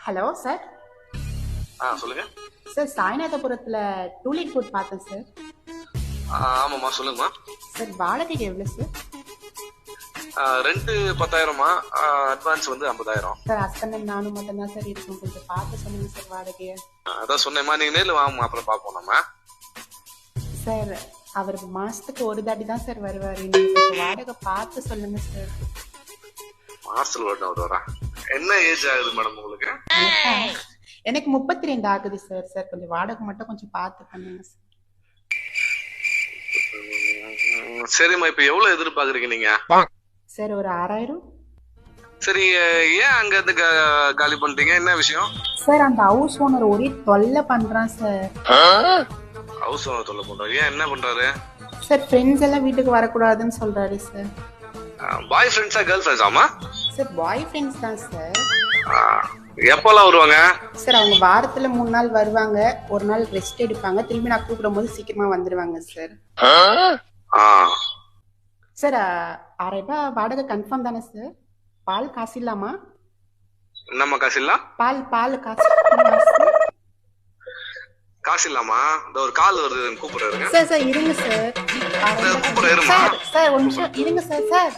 Hello sir. சொல்லுங்க sir சாய்நாதபுரத்தில் டூலிட் food பார்த்தேன் sir. ஆமாம்மா சொல்லுங்கம்மா. சார் வாடகைக்கு எவ்வளோ சார்? ரெண்ட் 10,000மா, அட்வான்ஸ் வந்து 50,000. சார் ஹஸ்பண்ட் நானும் மட்டும்தான் சார் இருக்கும், கொஞ்சம் பார்த்து சொல்லுங்கள் சார் வாடகையை. அதான் சொன்னேம்மா, நீங்கள் நேரில் வாங்கம்மா, அப்புறம் பார்ப்போம் நம்ம. சார் அவர் மாதத்துக்கு ஒரு தாட்டி தான் சார் வருவார், நீங்கள் கொஞ்சம் வாடகை பார்த்து சொல்லுங்கள் சார். மாசத்துல வரா. என்ன ஏஜ் ஆகுது மேடம் உங்களுக்கு? எனக்கு 32 ஆகுது சார். சார் கொஞ்சம் வாடகை மட்டும் கொஞ்சம் பார்த்து பண்ணுங்க சார். சரிம்மா, இப்போ எவ்வளவு எதிர்பார்க்குறீங்க நீங்க? சார் ஒரு 6,000. சரி, ஏன் அங்க இருந்து காலி பண்ணிட்டீங்க? என்ன விஷயம்? சார் அந்த ஹவுஸ் ஓனர் ஒரே தொல்லை பண்றான் சார். ஹவுஸ் ஓனர் தொல்லை பண்றாரு? ஏன், என்ன பண்றாரு? சார் ஃப்ரெண்ட்ஸ் எல்லாம் வீட்டுக்கு வரக்கூடாதுன்னு சொல்றாரு சார். பாய் ஃப்ரெண்ட்ஸா கேர்ள் ஃப்ரெண்ட்ஸாமா? சார் பாய் ஃப்ரெண்ட்ஸ் தான் சார். எப்போல்லாம் வருவாங்க? சார் அவங்க வாரத்துல 3 நாள் வருவாங்க, ஒரு நாள் ரெஸ்ட் எடுப்பாங்க, திரும்பி நான் கூப்பிடும் போது சீக்கிரமா வந்துருவாங்க சார். சார் 6,000 ரூபாய் வாடகை கன்ஃபார்ம் தானே சார்? பால் காசு இல்லாமா? என்னம்மா காசு இல்ல? பால் காசு காசு இல்லாமா? இந்த ஒரு கால் வருது, கூப்பிடுறாருங்க. சார் சார் இருங்க சார். கூப்பிடுறாருமா? சார் ஒரு நிமிஷம் இருங்க சார். சார்